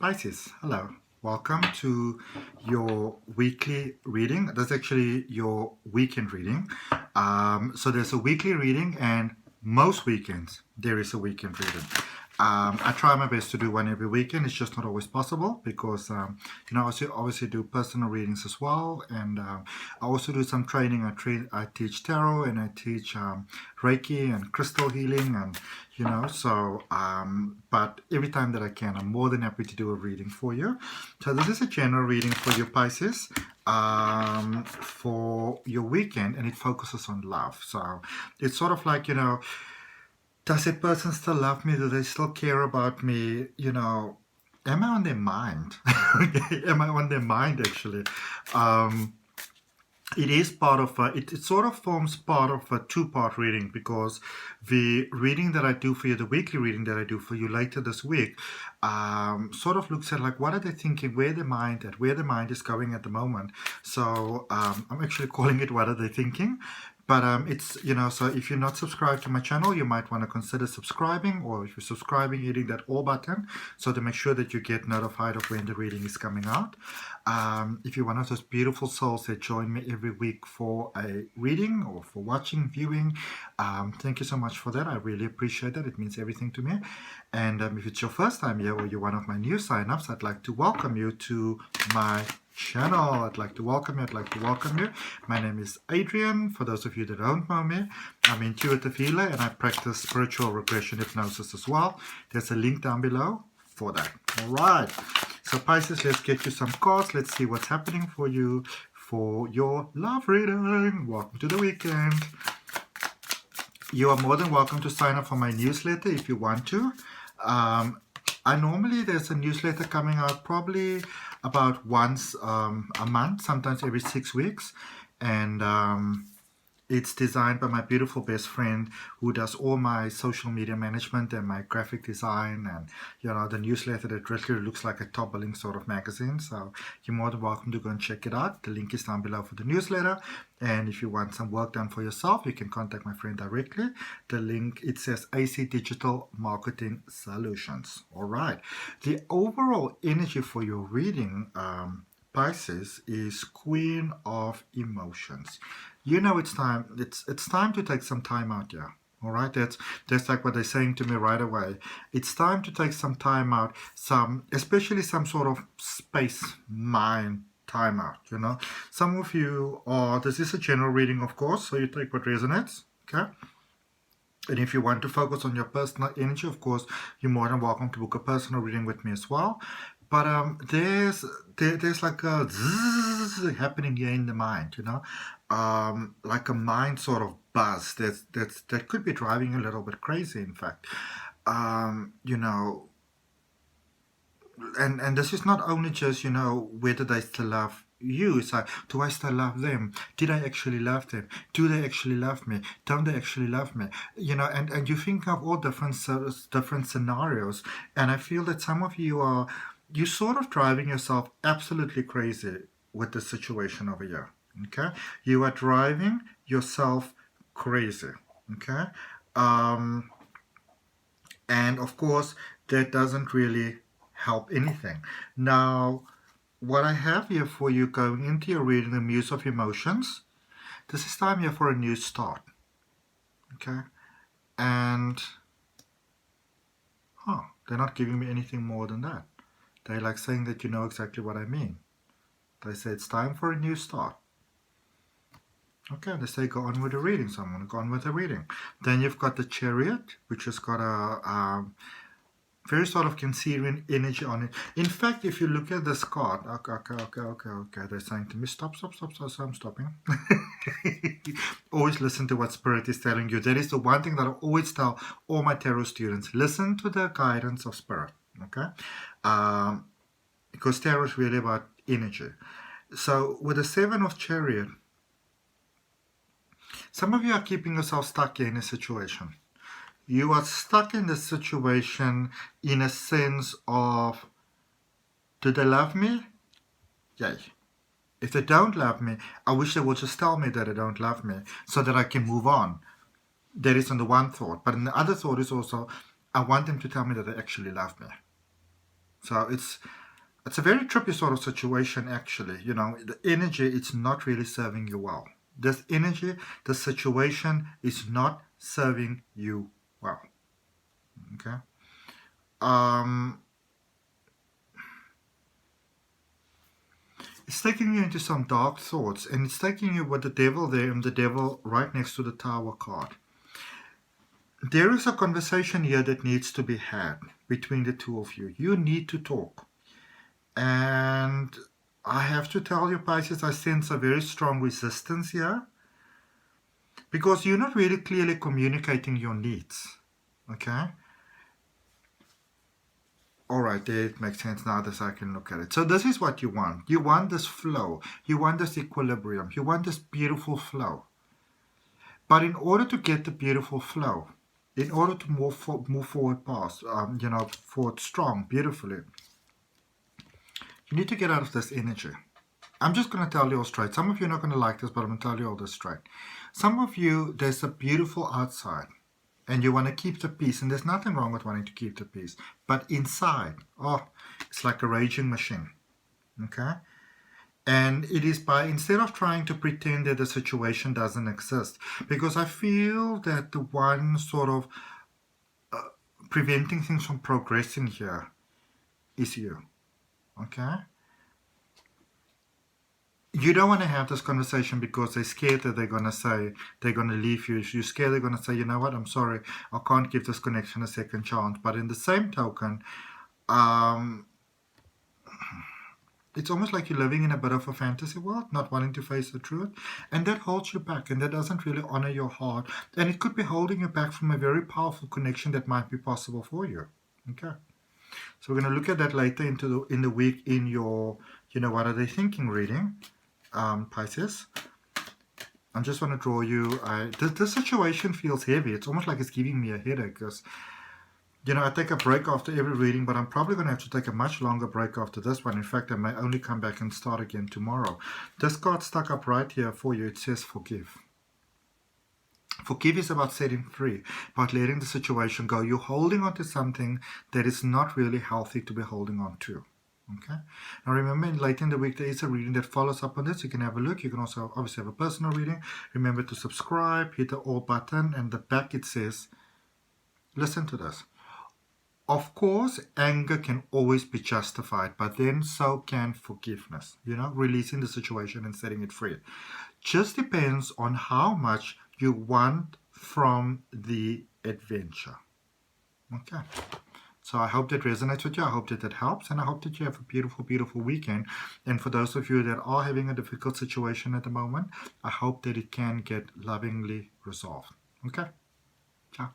Pisces, hello. Welcome to your weekly reading. That's actually your weekend reading. So there's a weekly reading, and most weekends there is a weekend reading. I try my best to do one every weekend. It's just not always possible because I obviously do personal readings as well, and I also do some training. I teach tarot and I teach Reiki and crystal healing, and but every time that I can, I'm more than happy to do a reading for you. So this is a general reading for you, Pisces, for your weekend, and it focuses on love. So it's sort of like, does that person still love me? Do they still care about me? Am I on their mind? Am I on their mind, actually? It is part of it sort of forms part of a two-part reading, because the reading that I do for you, the weekly reading that I do for you later this week, sort of looks at like what are they thinking, where the mind is going at the moment. So I'm actually calling it what are they thinking. But it's, so if you're not subscribed to my channel, you might want to consider subscribing, or if you're subscribing, hitting that all button so to make sure that you get notified of when the reading is coming out. If you're one of those beautiful souls that join me every week for a reading or for watching, viewing, thank you so much for that. I really appreciate that. It means everything to me. And if it's your first time here or you're one of my new signups, I'd like to welcome you to my channel. I'd like to welcome you. My name is Adrian. For those of you that don't know me, I'm an intuitive healer and I practice spiritual regression hypnosis as well. There's a link down below for that. All right. So Pisces, let's get you some cards. Let's see what's happening for you for your love reading. Welcome to the weekend. You are more than welcome to sign up for my newsletter if you want to. There's a newsletter coming out probably about once a month, sometimes every 6 weeks, and it's designed by my beautiful best friend who does all my social media management and my graphic design, and the newsletter that really looks like a top-billing sort of magazine. So you're more than welcome to go and check it out. The link is down below for the newsletter. And if you want some work done for yourself, you can contact my friend directly. The link, it says AC Digital Marketing Solutions. All right. The overall energy for your reading, Pisces, is Queen of Emotions. It's time. It's time to take some time out here. All right, that's like what they're saying to me right away. It's time to take some time out, especially some sort of space mind time out. Some of you are. This is a general reading, of course, so you take what resonates. Okay. And if you want to focus on your personal energy, of course, you're more than welcome to book a personal reading with me as well. But there's like a zzz happening here in the mind, like a mind sort of buzz that could be driving you a little bit crazy, in fact. And this is not only just, whether they still love you. It's like, do I still love them? Did I actually love them? Do they actually love me? Don't they actually love me? And you think of all different scenarios, and I feel that some of you you're sort of driving yourself absolutely crazy with the situation over here. Okay, you are driving yourself crazy. Okay, and of course that doesn't really help anything. Now, what I have here for you going into your reading, the Muse of Emotions, this is time here for a new start. Okay, and they're not giving me anything more than that. They like saying that you know exactly what I mean. They say it's time for a new start. Okay, they say go on with the reading. So I'm going to go on with the reading. Then you've got the Chariot, which has got a very sort of Cancerian energy on it. In fact, if you look at this card, okay, they're saying to me, stop, so I'm stopping. Always listen to what Spirit is telling you. That is the one thing that I always tell all my tarot students. Listen to the guidance of Spirit, okay? Because tarot is really about energy. So with the Seven of Chariot, some of you are keeping yourself stuck in a situation. You are stuck in the situation in a sense of, do they love me? Yay. If they don't love me, I wish they would just tell me that they don't love me so that I can move on. That is on the one thought. But in the other thought is also, I want them to tell me that they actually love me. So it's a very trippy sort of situation, actually. You know, the energy, it's not really serving you well. This energy, the situation is not serving you well. Okay. Um, it's taking you into some dark thoughts, and it's taking you with the devil there and the devil right next to the Tower card. There is a conversation here that needs to be had between the two of you. You need to talk. And I have to tell you, Pisces, I sense a very strong resistance here because you're not really clearly communicating your needs. Okay? All right, there it makes sense now that I can look at it. So this is what you want. You want this flow. You want this equilibrium. You want this beautiful flow. But in order to get the beautiful flow, in order to move forward past, forward strong, beautifully, you need to get out of this energy. I'm just going to tell you all straight. Some of you are not going to like this, but I'm going to tell you all this straight. Some of you, there's a beautiful outside, and you want to keep the peace, and there's nothing wrong with wanting to keep the peace. But inside, it's like a raging machine. Okay? And it is by, instead of trying to pretend that the situation doesn't exist, because I feel that the one sort of preventing things from progressing here is you. Okay? You don't want to have this conversation because they're scared that they're going to say they're going to leave you. You're scared they're going to say, you know what, I'm sorry, I can't give this connection a second chance. But in the same token, it's almost like you're living in a bit of a fantasy world, not wanting to face the truth. And that holds you back, and that doesn't really honor your heart. And it could be holding you back from a very powerful connection that might be possible for you. Okay. So we're going to look at that later in the week in your, what are they thinking reading, Pisces. I just want to draw you. This situation feels heavy. It's almost like it's giving me a headache because, I take a break after every reading, but I'm probably going to have to take a much longer break after this one. In fact, I may only come back and start again tomorrow. This card stuck up right here for you. It says forgive. Forgive is about setting free, about letting the situation go. You're holding on to something that is not really healthy to be holding on to. Okay. Now remember, later in the week there is a reading that follows up on this. You can have a look. You can also obviously have a personal reading. Remember to subscribe, hit the all button, and the back it says, listen to this. Of course, anger can always be justified, but then so can forgiveness. Releasing the situation and setting it free. Just depends on how much you want from the adventure. Okay. So I hope that resonates with you. I hope that that helps. And I hope that you have a beautiful, beautiful weekend. And for those of you that are having a difficult situation at the moment, I hope that it can get lovingly resolved. Okay. Ciao.